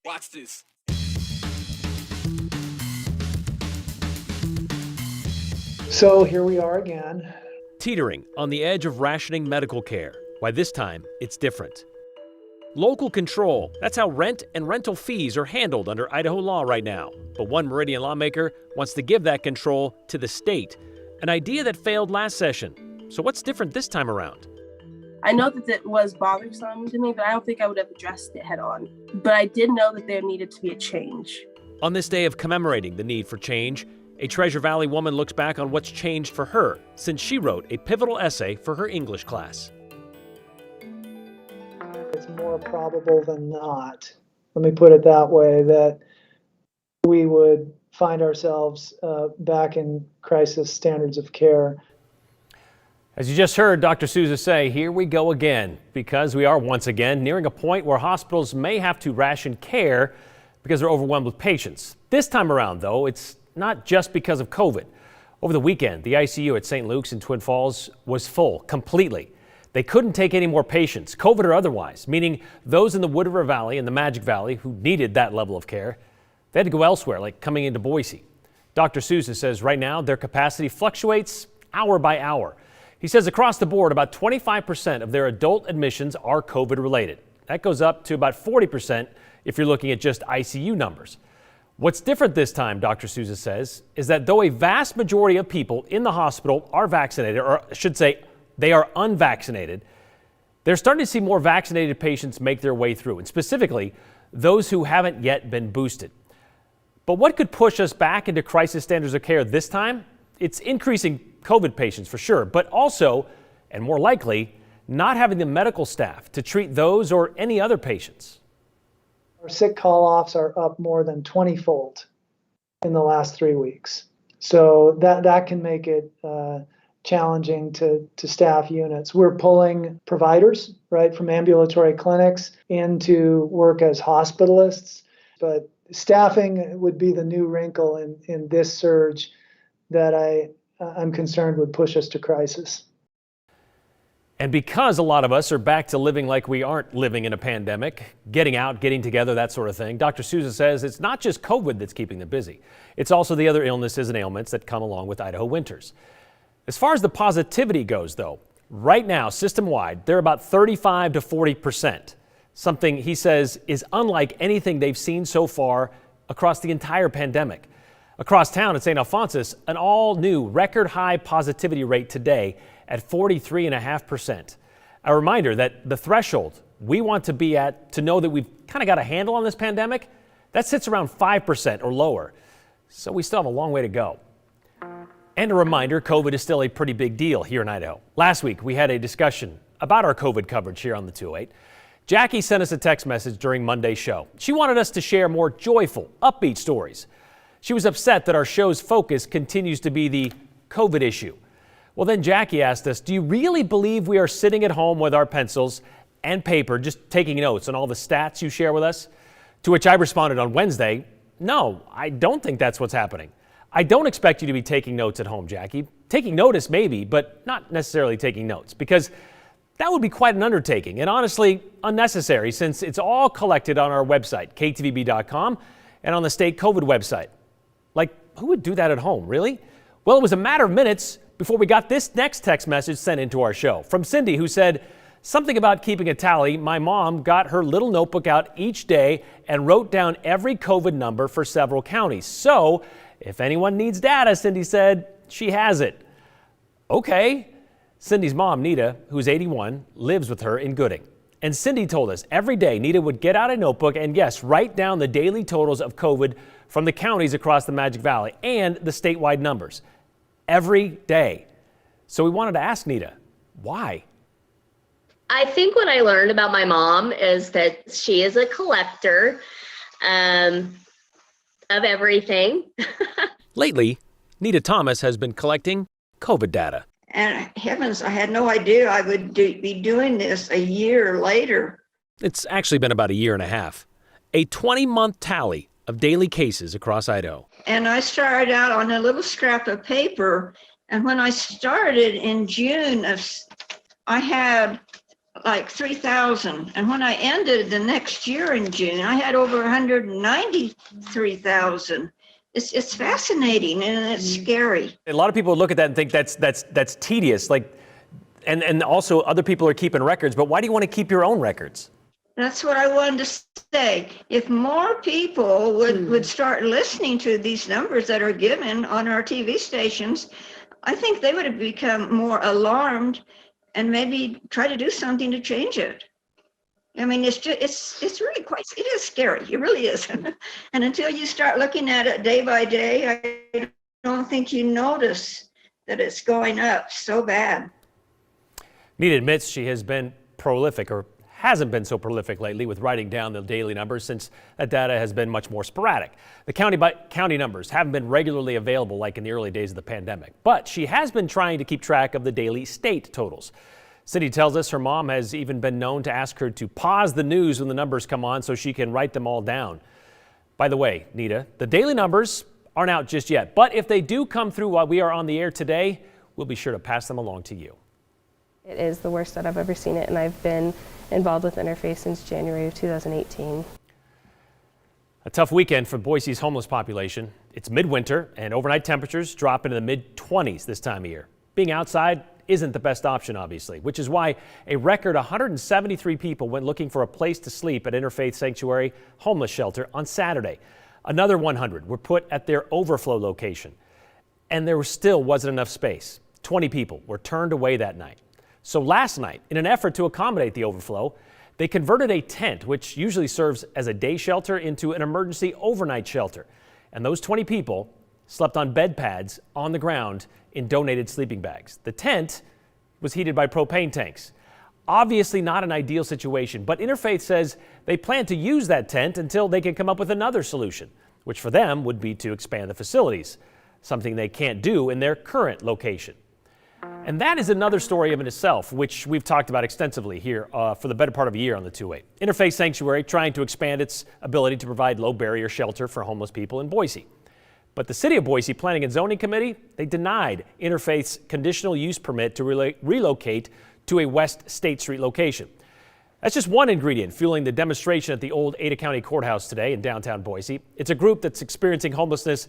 Watch this. So here we are again. Teetering on the edge of rationing medical care. Why this time, it's different. Local control, that's how rent and rental fees are handled under Idaho law right now. But one Meridian lawmaker wants to give that control to the state, an idea that failed last session. So what's different this time around? I know that it was bothersome to me, but I don't think I would have addressed it head on. But I did know that there needed to be a change. On this day of commemorating the need for change, a Treasure Valley woman looks back on what's changed for her since she wrote a pivotal essay for her English class. It's more probable than not, let me put it that way, that we would find ourselves back in crisis standards of care. As you just heard Dr. Souza say, here we go again, because we are once again nearing a point where hospitals may have to ration care because they're overwhelmed with patients. This time around, though, it's not just because of COVID. Over the weekend, the ICU at St. Luke's in Twin Falls was full completely. They couldn't take any more patients, COVID or otherwise, meaning those in the Wood River Valley and the Magic Valley who needed that level of care, they had to go elsewhere, like coming into Boise. Dr. Souza says right now their capacity fluctuates hour by hour. He says across the board, about 25% of their adult admissions are COVID related. That goes up to about 40% if you're looking at just ICU numbers. What's different this time, Dr. Souza says, is that though a vast majority of people in the hospital are vaccinated, or I should say they are unvaccinated, they're starting to see more vaccinated patients make their way through, and specifically those who haven't yet been boosted. But what could push us back into crisis standards of care this time? It's increasing COVID patients for sure, but also, and more likely, not having the medical staff to treat those or any other patients. Our sick call-offs are up more than 20-fold in the last 3 weeks. So that can make it challenging to staff units. We're pulling providers, right, from ambulatory clinics into work as hospitalists, but staffing would be the new wrinkle in this surge that I'm concerned would push us to crisis. And because a lot of us are back to living like we aren't living in a pandemic, getting out, getting together, that sort of thing, Dr. Souza says it's not just COVID that's keeping them busy. It's also the other illnesses and ailments that come along with Idaho winters. As far as the positivity goes, though, right now, system-wide, they're about 35 to 40%, something he says is unlike anything they've seen so far across the entire pandemic. Across town at St. Alphonsus, an all-new record-high positivity rate today at 43.5%. A reminder that the threshold we want to be at to know that we've kind of got a handle on this pandemic, that sits around 5% or lower. So we still have a long way to go. And a reminder, COVID is still a pretty big deal here in Idaho. Last week, we had a discussion about our COVID coverage here on the 208. Jackie sent us a text message during Monday's show. She wanted us to share more joyful, upbeat stories. She was upset that our show's focus continues to be the COVID issue. Well, then Jackie asked us, do you really believe we are sitting at home with our pencils and paper just taking notes on all the stats you share with us? To which I responded on Wednesday, no, I don't think that's what's happening. I don't expect you to be taking notes at home, Jackie. Taking notice maybe, but not necessarily taking notes, because that would be quite an undertaking and honestly unnecessary since it's all collected on our website, ktvb.com, and on the state COVID website. Like, who would do that at home, really? Well, it was a matter of minutes before we got this next text message sent into our show from Cindy, who said something about keeping a tally. My mom got her little notebook out each day and wrote down every COVID number for several counties. So if anyone needs data, Cindy said, she has it. Okay. Cindy's mom, Nita, who's 81, lives with her in Gooding. And Cindy told us every day Nita would get out a notebook and, yes, write down the daily totals of COVID from the counties across the Magic Valley and the statewide numbers every day. So we wanted to ask Nita, why? I think what I learned about my mom is that she is a collector of everything. Lately, Nita Thomas has been collecting COVID data. And heavens, I had no idea I would be doing this a year later. It's actually been about a year and a half. A 20-month tally of daily cases across Idaho. And I started out on a little scrap of paper. And when I started in June I had like 3,000. And when I ended the next year in June, I had over 193,000. It's fascinating and it's scary. A lot of people look at that and think that's tedious. Like, and also other people are keeping records, but why do you want to keep your own records? That's what I wanted to say. If more people would start listening to these numbers that are given on our TV stations, I think they would have become more alarmed and maybe try to do something to change it. I mean, it's really it is scary. It really is. And until you start looking at it day by day, I don't think you notice that it's going up so bad. Nita admits she has been prolific, or hasn't been so prolific lately, with writing down the daily numbers, since that data has been much more sporadic. The county numbers haven't been regularly available like in the early days of the pandemic, but she has been trying to keep track of the daily state totals. Cindy tells us her mom has even been known to ask her to pause the news when the numbers come on so she can write them all down. By the way, Nita, the daily numbers aren't out just yet, but if they do come through while we are on the air today, we'll be sure to pass them along to you. It is the worst that I've ever seen it, and I've been involved with Interface since January of 2018. A tough weekend for Boise's homeless population. It's midwinter, and overnight temperatures drop into the mid-20s this time of year. Being outside isn't the best option, obviously, which is why a record 173 people went looking for a place to sleep at Interfaith Sanctuary Homeless Shelter on Saturday. Another 100 were put at their overflow location, and there still wasn't enough space. 20 people were turned away that night. So last night, in an effort to accommodate the overflow, they converted a tent, which usually serves as a day shelter, into an emergency overnight shelter. And those 20 people slept on bed pads on the ground in donated sleeping bags. The tent was heated by propane tanks. Obviously not an ideal situation, but Interfaith says they plan to use that tent until they can come up with another solution, which for them would be to expand the facilities, something they can't do in their current location. And that is another story of itself, which we've talked about extensively here for the better part of a year on the 2-8. Interfaith Sanctuary trying to expand its ability to provide low-barrier shelter for homeless people in Boise. But the City of Boise Planning and Zoning Committee, they denied Interfaith's conditional use permit to relocate to a West State Street location. That's just one ingredient fueling the demonstration at the old Ada County Courthouse today in downtown Boise. It's a group that's experiencing homelessness,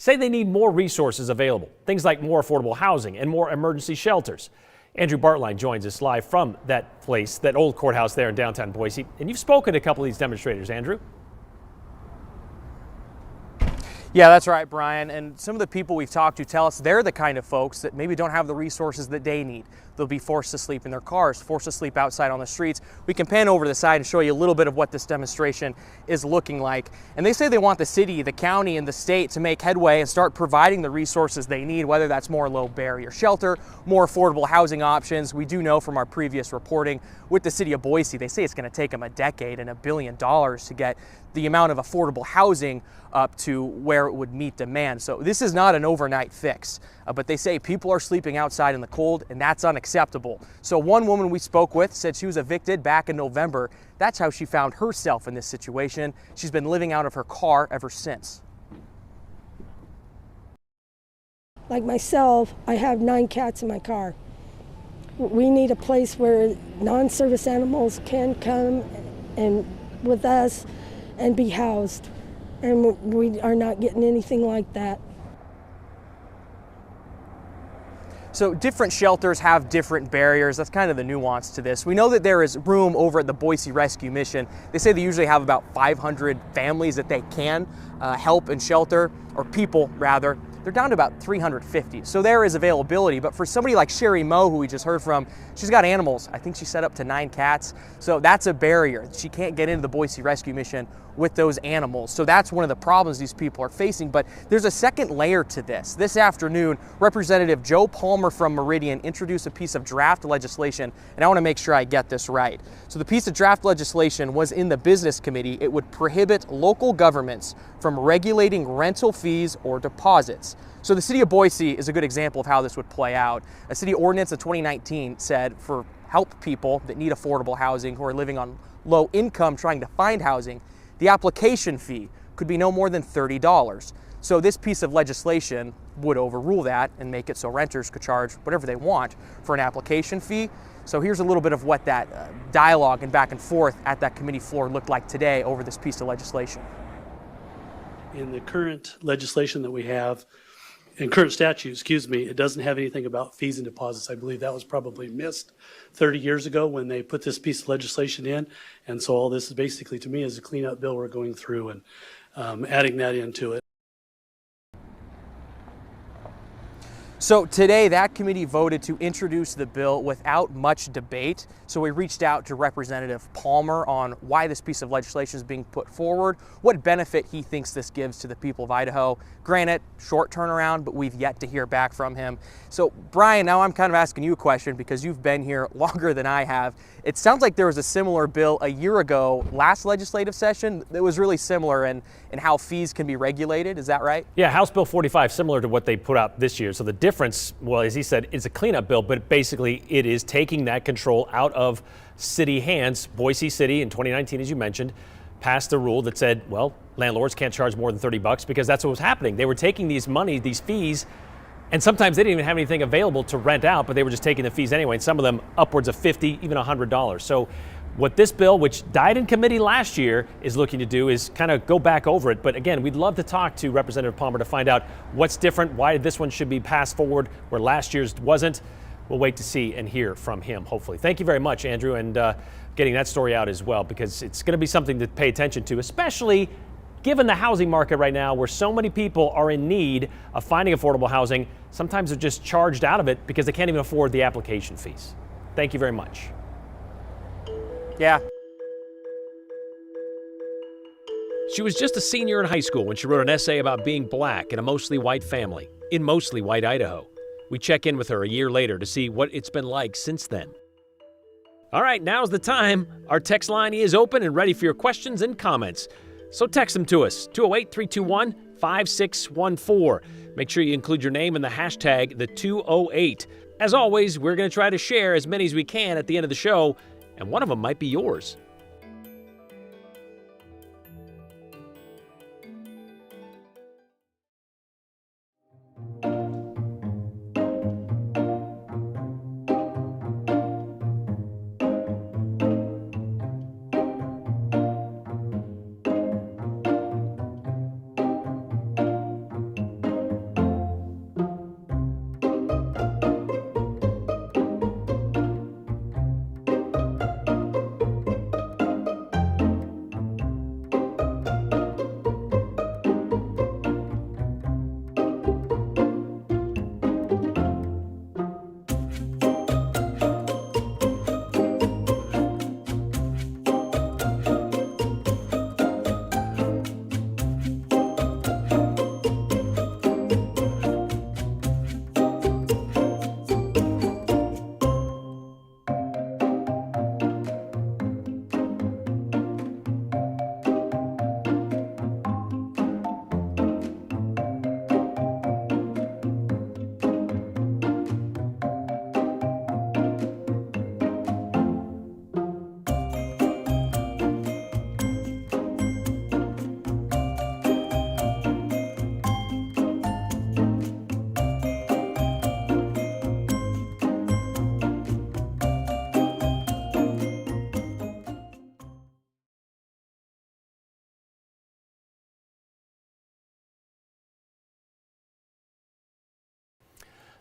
say they need more resources available, things like more affordable housing and more emergency shelters. Andrew Bartline joins us live from that place, that old courthouse there in downtown Boise. And you've spoken to a couple of these demonstrators, Andrew. Yeah, that's right, Brian. And some of the people we've talked to tell us they're the kind of folks that maybe don't have the resources that they need. They'll be forced to sleep in their cars, forced to sleep outside on the streets. We can pan over to the side and show you a little bit of what this demonstration is looking like. And they say they want the city, the county, and the state to make headway and start providing the resources they need, whether that's more low barrier shelter, more affordable housing options. We do know from our previous reporting with the city of Boise, they say it's going to take them a decade and $1 billion to get the amount of affordable housing up to where it would meet demand. So this is not an overnight fix, but they say people are sleeping outside in the cold, and that's unacceptable. So one woman we spoke with said she was evicted back in November. That's how she found herself in this situation. She's been living out of her car ever since. Like myself, I have 9 cats in my car. We need a place where non-service animals can come and with us and be housed. And we are not getting anything like that. So different shelters have different barriers. That's kind of the nuance to this. We know that there is room over at the Boise Rescue Mission. They say they usually have about 500 families that they can help and shelter, or people rather. They're down to about 350. So there is availability. But for somebody like Sherry Moe, who we just heard from, she's got animals. I think she set up to 9 cats. So that's a barrier. She can't get into the Boise Rescue Mission with those animals. So that's one of the problems these people are facing. But there's a second layer to this. This afternoon, Representative Joe Palmer from Meridian introduced a piece of draft legislation, and I want to make sure I get this right. So the piece of draft legislation was in the Business Committee. It would prohibit local governments from regulating rental fees or deposits. So the city of Boise is a good example of how this would play out. A city ordinance of 2019 said for help people that need affordable housing, who are living on low income trying to find housing, the application fee could be no more than $30. So this piece of legislation would overrule that and make it so renters could charge whatever they want for an application fee. So here's a little bit of what that dialogue and back and forth at that committee floor looked like today over this piece of legislation. In the current legislation that we have, in current statute, it doesn't have anything about fees and deposits. I believe that was probably missed 30 years ago when they put this piece of legislation in. And so all this is basically, to me, is a cleanup bill we're going through and adding that into it. So today, that committee voted to introduce the bill without much debate. So we reached out to Representative Palmer on why this piece of legislation is being put forward, what benefit he thinks this gives to the people of Idaho. Granted, short turnaround, but we've yet to hear back from him. So Brian, now I'm kind of asking you a question because you've been here longer than I have. It sounds like there was a similar bill a year ago, last legislative session, that was really similar in how fees can be regulated. Is that right? Yeah, House Bill 45, similar to what they put out this year. So the difference, well, as he said, it's a cleanup bill, but basically it is taking that control out of city hands. Boise City in 2019, as you mentioned, passed a rule that said, well, landlords can't charge more than $30 because that's what was happening. They were taking these fees, and sometimes they didn't even have anything available to rent out, but they were just taking the fees anyway, and some of them upwards of $50, even $100. So what this bill, which died in committee last year, is looking to do is kind of go back over it. But again, we'd love to talk to Representative Palmer to find out what's different, why this one should be passed forward where last year's wasn't. We'll wait to see and hear from him, hopefully. Thank you very much, Andrew, and getting that story out as well, because it's going to be something to pay attention to, especially given the housing market right now where so many people are in need of finding affordable housing. Sometimes they're just charged out of it because they can't even afford the application fees. Thank you very much. Yeah. She was just a senior in high school when she wrote an essay about being black in a mostly white family in mostly white Idaho. We check in with her a year later to see what it's been like since then. All right, now's the time. Our text line is open and ready for your questions and comments. So text them to us, 208-321-5614. Make sure you include your name and the hashtag, the 208. As always, we're going to try to share as many as we can at the end of the show, and one of them might be yours.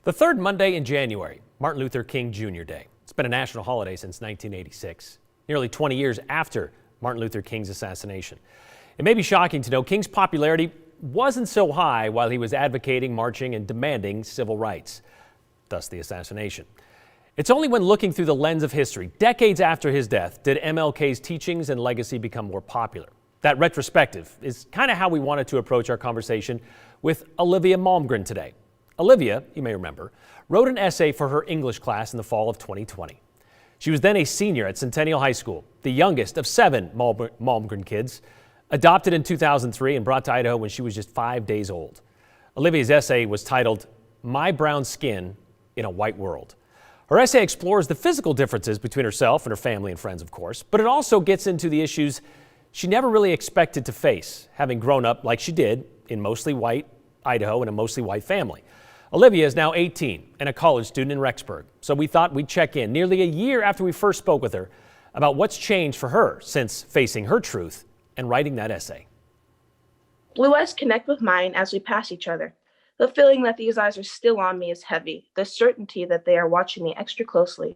The third Monday in January, Martin Luther King Jr. Day. It's been a national holiday since 1986, nearly 20 years after Martin Luther King's assassination. It may be shocking to know King's popularity wasn't so high while he was advocating, marching, and demanding civil rights, thus the assassination. It's only when looking through the lens of history, decades after his death, did MLK's teachings and legacy become more popular. That retrospective is kind of how we wanted to approach our conversation with Olivia Malmgren today. Olivia, you may remember, wrote an essay for her English class in the fall of 2020. She was then a senior at Centennial High School, the youngest of 7 Malmgren kids, adopted in 2003 and brought to Idaho when she was just 5 days old. Olivia's essay was titled, "My Brown Skin in a White World." Her essay explores the physical differences between herself and her family and friends, of course, but it also gets into the issues she never really expected to face, having grown up like she did in mostly white Idaho and a mostly white family. Olivia is now 18 and a college student in Rexburg. So we thought we'd check in nearly a year after we first spoke with her about what's changed for her since facing her truth and writing that essay. Blue eyes connect with mine as we pass each other. The feeling that these eyes are still on me is heavy, the certainty that they are watching me extra closely.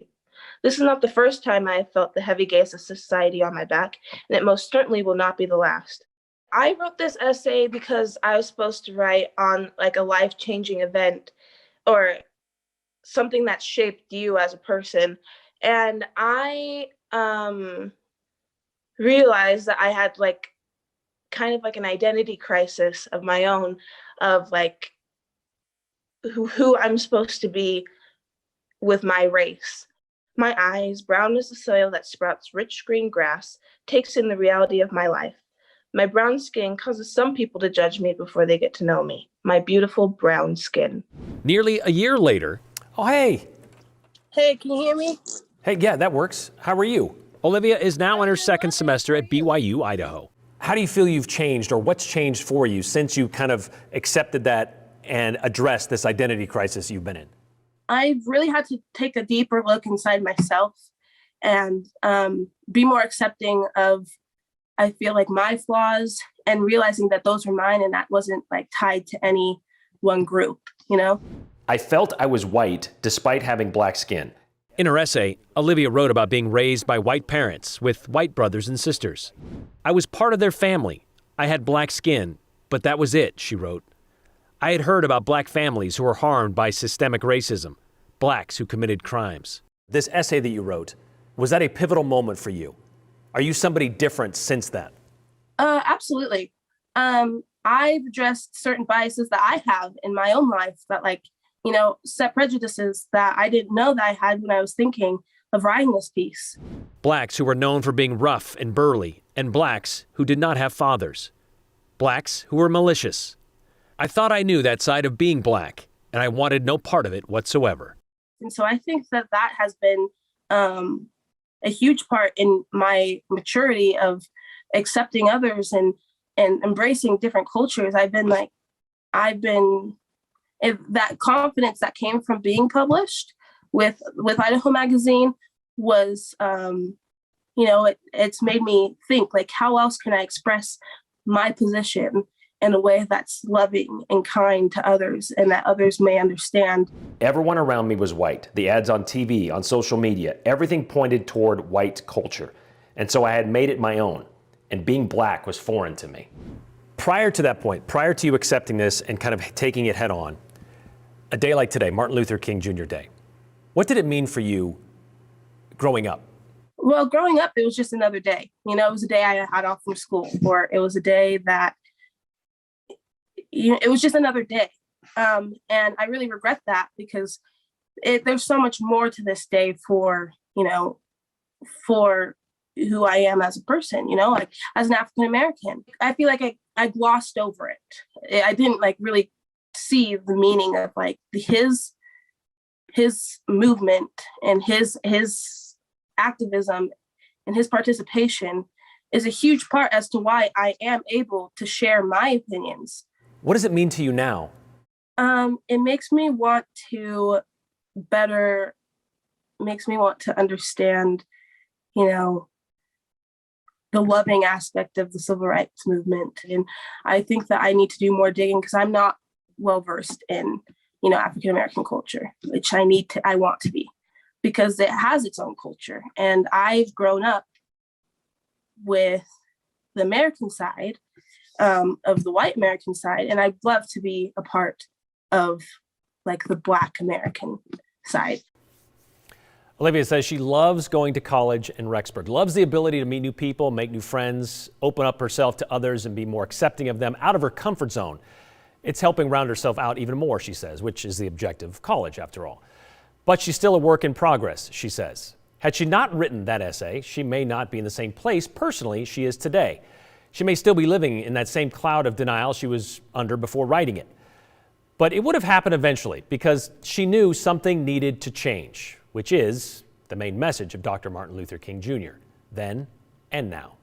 This is not the first time I have felt the heavy gaze of society on my back, and it most certainly will not be the last. I wrote this essay because I was supposed to write on like a life-changing event or something that shaped you as a person. And I realized that I had like kind of like an identity crisis of my own of like who I'm supposed to be with my race. My eyes, brown as the soil that sprouts rich green grass, takes in the reality of my life. My brown skin causes some people to judge me before they get to know me. My beautiful brown skin. Nearly a year later, oh, hey. Hey, can you hear me? Hey, yeah, that works. How are you? Olivia is now in her second semester at BYU, Idaho. How do you feel you've changed, or what's changed for you since you kind of accepted that and addressed this identity crisis you've been in? I've really had to take a deeper look inside myself and be more accepting of, I feel like, my flaws and realizing that those are mine and that wasn't like tied to any one group, you know? I felt I was white despite having black skin. In her essay, Olivia wrote about being raised by white parents with white brothers and sisters. I was part of their family. I had black skin, but that was it, she wrote. I had heard about black families who were harmed by systemic racism, blacks who committed crimes. This essay that you wrote, was that a pivotal moment for you? Are you somebody different since then? Absolutely. I've addressed certain biases that I have in my own life that, like, you know, set prejudices that I didn't know that I had when I was thinking of writing this piece. Blacks who were known for being rough and burly, and blacks who did not have fathers. Blacks who were malicious. I thought I knew that side of being black, and I wanted no part of it whatsoever. And so I think that that has been a huge part in my maturity of accepting others and embracing different cultures. That confidence that came from being published with Idaho Magazine was, it's made me think, like, how else can I express my position in a way that's loving and kind to others and that others may understand. Everyone around me was white. The ads on TV, on social media, everything pointed toward white culture. And so I had made it my own, and being black was foreign to me. Prior to that point, prior to you accepting this and kind of taking it head on, a day like today, Martin Luther King Jr. Day, what did it mean for you growing up? Well, growing up, it was just another day. You know, it was a day I had off from school, or it was a day that, it was just another day. And I really regret that because there's so much more to this day for who I am as a person, like as an African American. I feel like I glossed over it. I didn't really see the meaning of his movement and his activism and his participation is a huge part as to why I am able to share my opinions. What does it mean to you now? It makes me want to understand, the loving aspect of the civil rights movement. And I think that I need to do more digging because I'm not well-versed in, African-American culture, which I want to be, because it has its own culture. And I've grown up with the American side of the white American side, and I'd love to be a part of the Black American side. Olivia says she loves going to college in Rexburg, loves the ability to meet new people, make new friends, open up herself to others, and be more accepting of them out of her comfort zone. It's helping round herself out even more, she says, which is the objective of college, after all. But she's still a work in progress, she says. Had she not written that essay, she may not be in the same place personally she is today. She may still be living in that same cloud of denial she was under before writing it. But it would have happened eventually because she knew something needed to change, which is the main message of Dr. Martin Luther King Jr., then and now.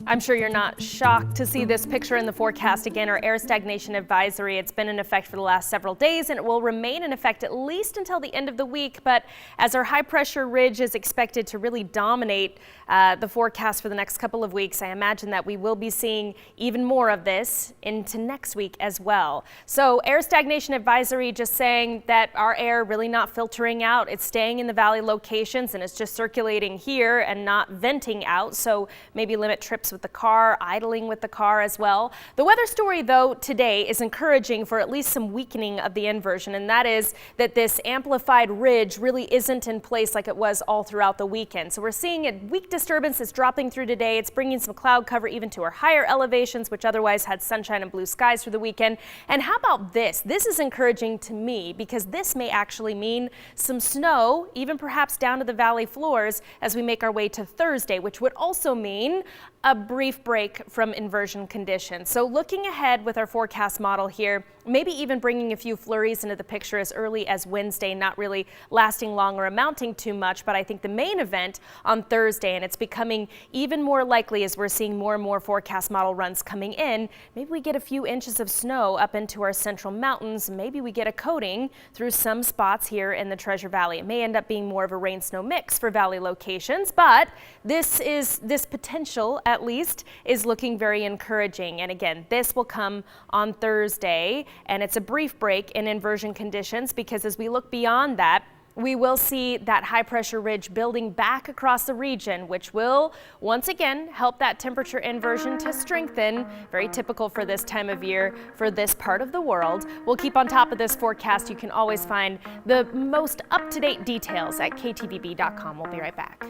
I'm sure you're not shocked to see this picture in the forecast again, our air stagnation advisory. It's been in effect for the last several days and it will remain in effect at least until the end of the week. But as our high pressure ridge is expected to really dominate the forecast for the next couple of weeks, I imagine that we will be seeing even more of this into next week as well. So air stagnation advisory just saying that our air really not filtering out. It's staying in the valley locations and it's just circulating here and not venting out. So maybe limit trips with the car, idling with the car as well. The weather story, though, today is encouraging for at least some weakening of the inversion, and that is that this amplified ridge really isn't in place like it was all throughout the weekend. So we're seeing a weak disturbance is dropping through today. It's bringing some cloud cover even to our higher elevations, which otherwise had sunshine and blue skies through the weekend. And how about this? This is encouraging to me because this may actually mean some snow, even perhaps down to the valley floors as we make our way to Thursday, which would also mean a brief break from inversion conditions. So looking ahead with our forecast model here, maybe even bringing a few flurries into the picture as early as Wednesday, not really lasting long or amounting too much, but I think the main event on Thursday, and it's becoming even more likely as we're seeing more and more forecast model runs coming in, maybe we get a few inches of snow up into our central mountains, maybe we get a coating through some spots here in the Treasure Valley. It may end up being more of a rain-snow mix for valley locations, but this potential at least is looking very encouraging. And again, this will come on Thursday, and it's a brief break in inversion conditions because as we look beyond that, we will see that high pressure ridge building back across the region, which will once again help that temperature inversion to strengthen. Very typical for this time of year for this part of the world. We'll keep on top of this forecast. You can always find the most up-to-date details at ktvb.com. We'll be right back.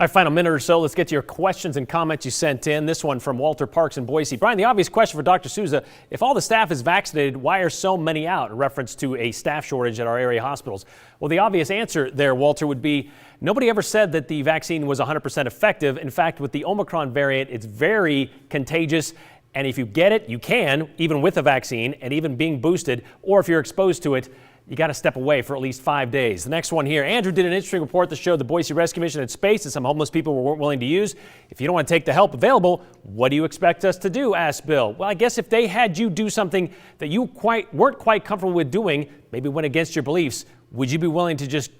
Our final minute or so, let's get to your questions and comments you sent in. This one from Walter Parks in Boise. Brian, the obvious question for Dr. Souza, if all the staff is vaccinated, why are so many out? In reference to a staff shortage at our area hospitals. Well, the obvious answer there, Walter, would be nobody ever said that the vaccine was 100% effective. In fact, with the Omicron variant, it's very contagious. And if you get it, you can, even with a vaccine and even being boosted, or if you're exposed to it, you got to step away for at least 5 days. The next one here, Andrew did an interesting report that showed the Boise Rescue Mission had space that some homeless people weren't willing to use. If you don't want to take the help available, what do you expect us to do? Asked Bill. Well, I guess if they had you do something that you weren't quite comfortable with doing, maybe went against your beliefs, would you be willing to just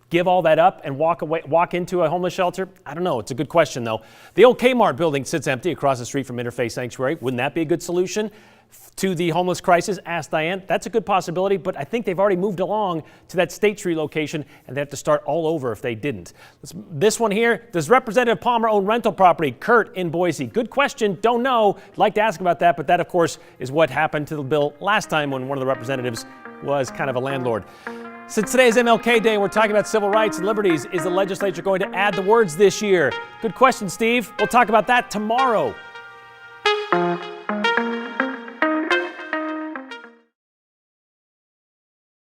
give all that up and walk into a homeless shelter? I don't know. It's a good question, though. The old Kmart building sits empty across the street from Interfaith Sanctuary. Wouldn't that be a good solution to the homeless crisis? Asked Diane. That's a good possibility, but I think they've already moved along to that State Street location, and they have to start all over if they didn't. This one here, does Representative Palmer own rental property? Kurt in Boise. Good question. Don't know. I'd like to ask about that, but that, of course, is what happened to the bill last time when one of the representatives was kind of a landlord. Since today is MLK Day and we're talking about civil rights and liberties, is the legislature going to add the words this year? Good question, Steve. We'll talk about that tomorrow.